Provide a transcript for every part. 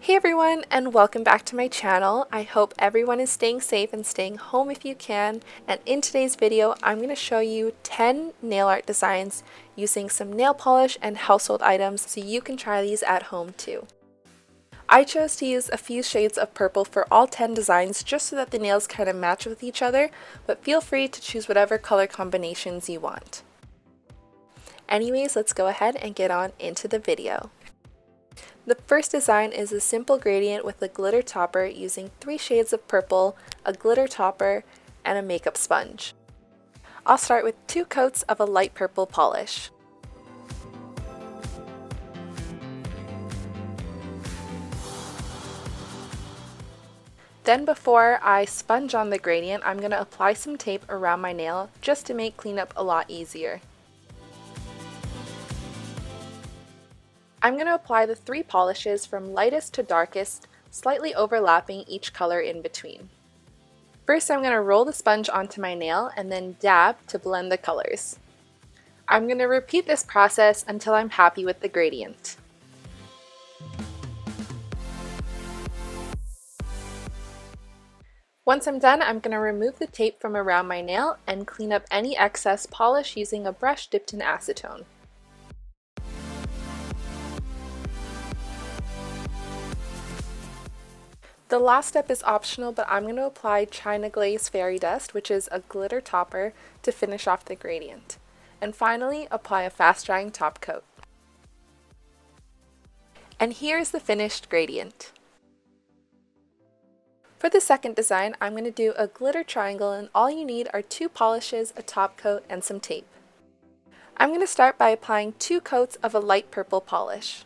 Hey everyone, and welcome back to my channel. I hope everyone is staying safe and staying home if you can. And in today's video, I'm going to show you 10 nail art designs using some nail polish and household items so you can try these at home too. I chose to use a few shades of purple for all 10 designs just so that the nails kind of match with each other, but feel free to choose whatever color combinations you want. Anyways, let's go ahead and get on into the video. The first design is a simple gradient with a glitter topper using 3 shades of purple, a glitter topper, and a makeup sponge. I'll start with 2 coats of a light purple polish. Then before I sponge on the gradient, I'm going to apply some tape around my nail just to make cleanup a lot easier. I'm going to apply the 3 polishes from lightest to darkest, slightly overlapping each color in between. First, I'm going to roll the sponge onto my nail and then dab to blend the colors. I'm going to repeat this process until I'm happy with the gradient. Once I'm done, I'm going to remove the tape from around my nail and clean up any excess polish using a brush dipped in acetone. The last step is optional, but I'm going to apply China Glaze Fairy Dust, which is a glitter topper, to finish off the gradient. And finally, apply a fast drying top coat. And here's the finished gradient. For the second design, I'm going to do a glitter triangle, and all you need are 2 polishes, a top coat, and some tape. I'm going to start by applying 2 coats of a light purple polish.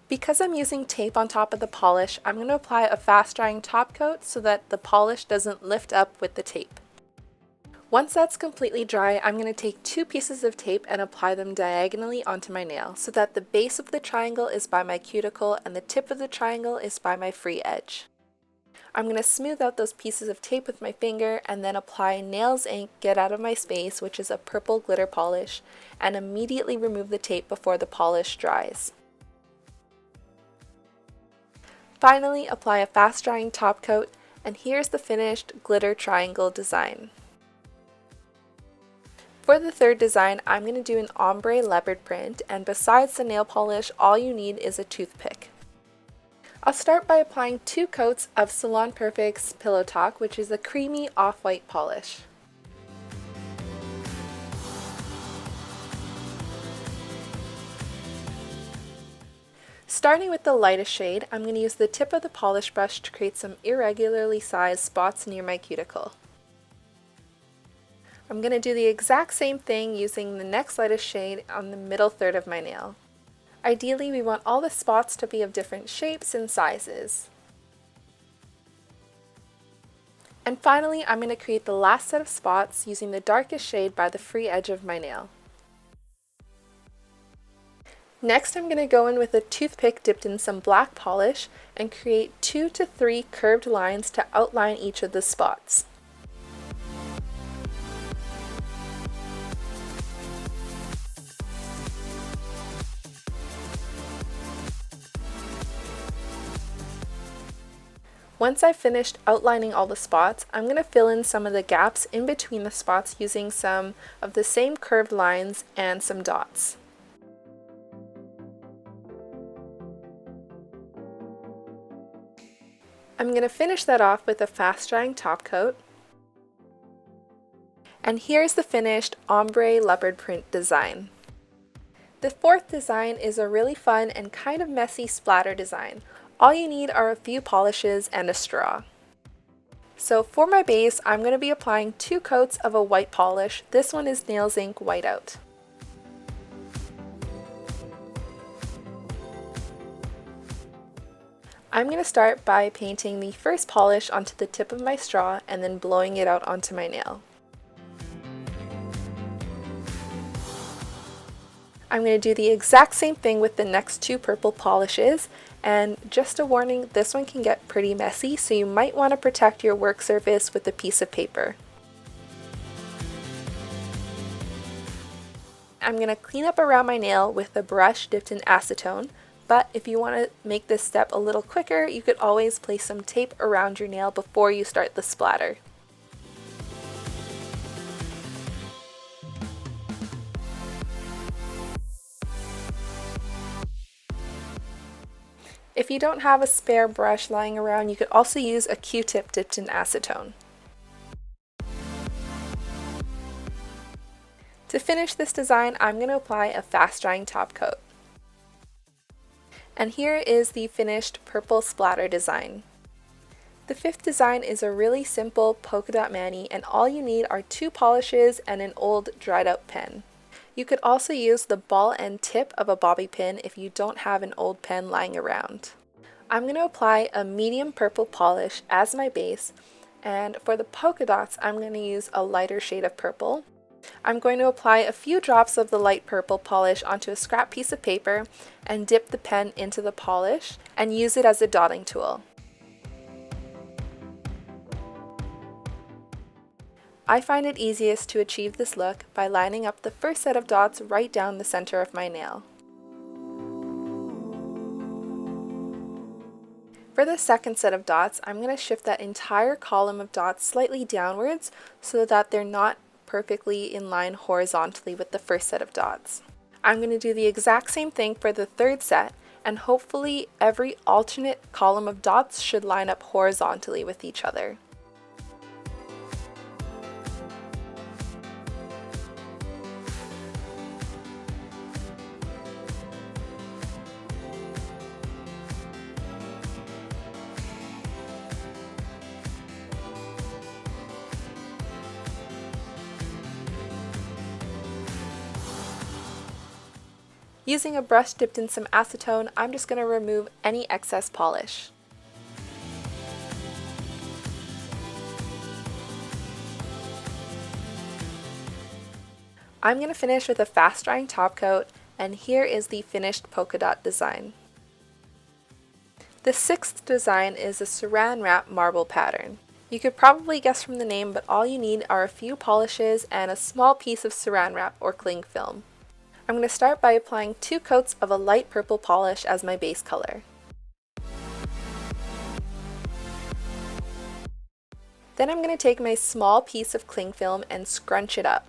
Because I'm using tape on top of the polish, I'm going to apply a fast drying top coat so that the polish doesn't lift up with the tape. Once that's completely dry, I'm going to take 2 pieces of tape and apply them diagonally onto my nail so that the base of the triangle is by my cuticle and the tip of the triangle is by my free edge. I'm going to smooth out those pieces of tape with my finger and then apply Nails Ink Get Out of My Space, which is a purple glitter polish, and immediately remove the tape before the polish dries. Finally, apply a fast drying top coat, and here's the finished glitter triangle design. For the third design, I'm going to do an Ombre Leopard print, and besides the nail polish, all you need is a toothpick. I'll start by applying 2 coats of Salon Perfect's Pillow Talk, which is a creamy off-white polish. Starting with the lightest shade, I'm going to use the tip of the polish brush to create some irregularly sized spots near my cuticle. I'm going to do the exact same thing using the next lightest shade on the middle third of my nail. Ideally, we want all the spots to be of different shapes and sizes. And finally, I'm going to create the last set of spots using the darkest shade by the free edge of my nail. Next, I'm going to go in with a toothpick dipped in some black polish and create 2 to 3 curved lines to outline each of the spots. Once I've finished outlining all the spots, I'm going to fill in some of the gaps in between the spots using some of the same curved lines and some dots. I'm going to finish that off with a fast drying top coat. And here's the finished Ombre Leopard print design. The fourth design is a really fun and kind of messy splatter design. All you need are a few polishes and a straw. So for my base, I'm going to be applying 2 coats of a white polish. This one is Nails Ink Whiteout. I'm going to start by painting the first polish onto the tip of my straw and then blowing it out onto my nail. I'm going to do the exact same thing with the next 2 purple polishes, and just a warning, this one can get pretty messy, so you might want to protect your work surface with a piece of paper. I'm going to clean up around my nail with a brush dipped in acetone, but if you want to make this step a little quicker, you could always place some tape around your nail before you start the splatter. If you don't have a spare brush lying around, you could also use a Q-tip dipped in acetone. To finish this design, I'm going to apply a fast drying top coat. And here is the finished purple splatter design. The fifth design is a really simple Polka Dot Mani, and all you need are 2 polishes and an old dried out pen. You could also use the ball end tip of a bobby pin if you don't have an old pen lying around. I'm going to apply a medium purple polish as my base, and for the polka dots I'm going to use a lighter shade of purple. I'm going to apply a few drops of the light purple polish onto a scrap piece of paper and dip the pen into the polish and use it as a dotting tool. I find it easiest to achieve this look by lining up the first set of dots right down the center of my nail. For the second set of dots, I'm going to shift that entire column of dots slightly downwards so that they're not perfectly in line horizontally with the first set of dots. I'm going to do the exact same thing for the third set, and hopefully every alternate column of dots should line up horizontally with each other. Using a brush dipped in some acetone, I'm just going to remove any excess polish. I'm going to finish with a fast drying top coat, and here is the finished polka dot design. The sixth design is a saran wrap marble pattern. You could probably guess from the name, but all you need are a few polishes and a small piece of saran wrap or cling film. I'm going to start by applying 2 coats of a light purple polish as my base color. Then I'm going to take my small piece of cling film and scrunch it up.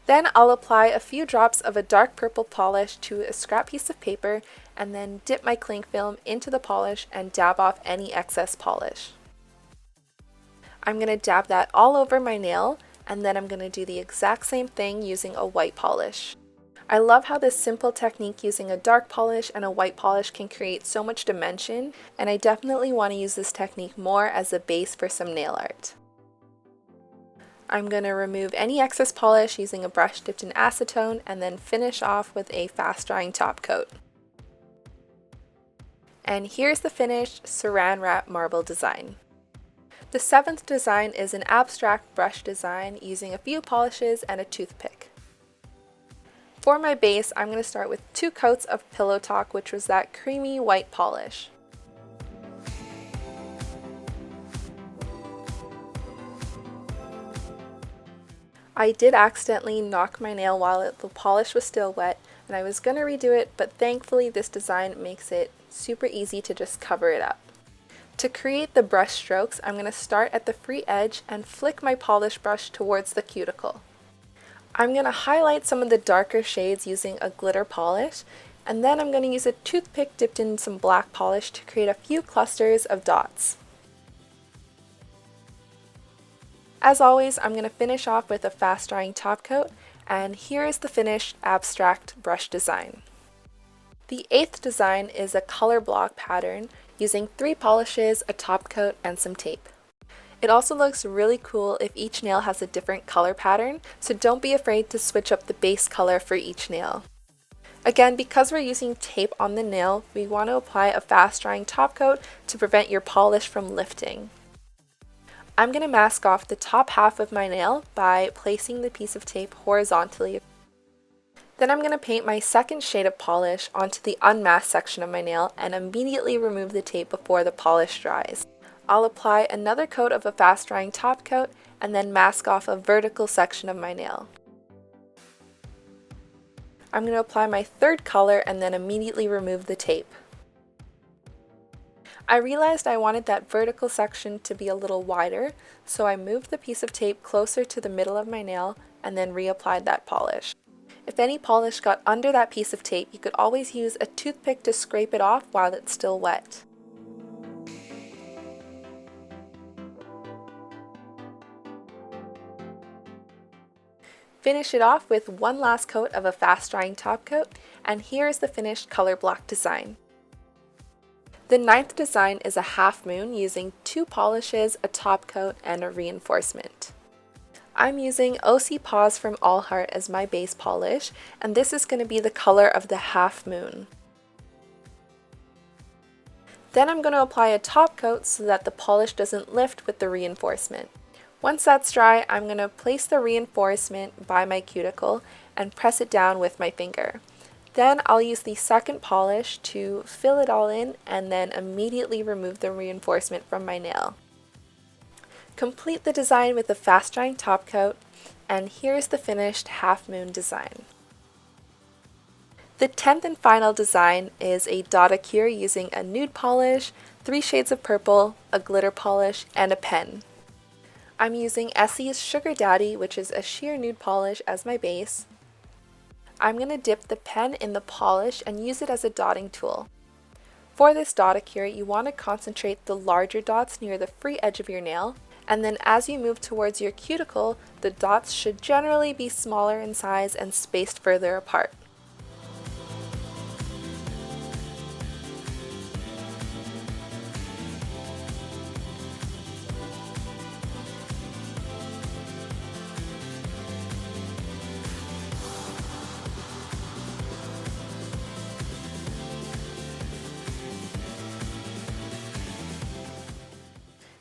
Then I'll apply a few drops of a dark purple polish to a scrap piece of paper and then dip my cling film into the polish and dab off any excess polish. I'm going to dab that all over my nail, and then I'm going to do the exact same thing using a white polish. I love how this simple technique using a dark polish and a white polish can create so much dimension, and I definitely want to use this technique more as a base for some nail art. I'm going to remove any excess polish using a brush dipped in acetone and then finish off with a fast drying top coat. And here's the finished saran wrap marble design. The seventh design is an abstract brush design using a few polishes and a toothpick. For my base, I'm going to start with 2 coats of Pillow Talk, which was that creamy white polish. I did accidentally knock my nail while the polish was still wet, and I was going to redo it, but thankfully this design makes it super easy to just cover it up. To create the brush strokes, I'm going to start at the free edge and flick my polish brush towards the cuticle. I'm going to highlight some of the darker shades using a glitter polish, and then I'm going to use a toothpick dipped in some black polish to create a few clusters of dots. As always, I'm going to finish off with a fast drying top coat, and here is the finished abstract brush design. The 8th design is a color block pattern using 3 polishes, a top coat, and some tape. It also looks really cool if each nail has a different color pattern, so don't be afraid to switch up the base color for each nail. Again, because we're using tape on the nail, we want to apply a fast drying top coat to prevent your polish from lifting. I'm going to mask off the top half of my nail by placing the piece of tape horizontally. Then I'm going to paint my second shade of polish onto the unmasked section of my nail and immediately remove the tape before the polish dries. I'll apply another coat of a fast drying top coat and then mask off a vertical section of my nail. I'm going to apply my third color and then immediately remove the tape. I realized I wanted that vertical section to be a little wider, so I moved the piece of tape closer to the middle of my nail and then reapplied that polish. If any polish got under that piece of tape, you could always use a toothpick to scrape it off while it's still wet. Finish it off with one last coat of a fast drying top coat, and here is the finished color block design. The ninth design is a half moon using 2 polishes, a top coat, and a reinforcement. I'm using OC Paws from All Heart as my base polish, and this is going to be the color of the half moon. Then I'm going to apply a top coat so that the polish doesn't lift with the reinforcement. Once that's dry, I'm going to place the reinforcement by my cuticle and press it down with my finger. Then I'll use the second polish to fill it all in and then immediately remove the reinforcement from my nail. Complete the design with a fast drying top coat, and here's the finished half moon design. The 10th and final design is a Dada cure using a nude polish, 3 shades of purple, a glitter polish, and a pen. I'm using ESSIE's Sugar Daddy, which is a sheer nude polish, as my base. I'm going to dip the pen in the polish and use it as a dotting tool. For this Dada cure, you want to concentrate the larger dots near the free edge of your nail, and then as you move towards your cuticle, the dots should generally be smaller in size and spaced further apart.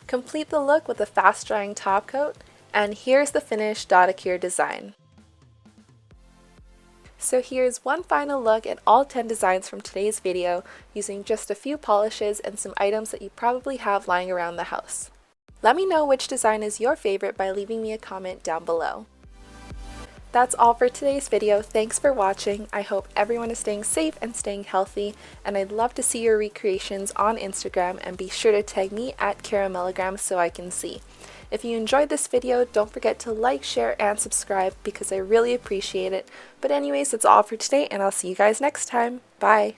Complete the look with a fast drying top coat, and here's the finished Dada cure design. So here's one final look at all 10 designs from today's video using just a few polishes and some items that you probably have lying around the house. Let me know which design is your favorite by leaving me a comment down below. That's all for today's video. Thanks for watching. I hope everyone is staying safe and staying healthy, and I'd love to see your recreations on Instagram, and be sure to tag me at caramellogram so I can see. If you enjoyed this video, don't forget to like, share, and subscribe because I really appreciate it. But anyways, that's all for today, and I'll see you guys next time. Bye!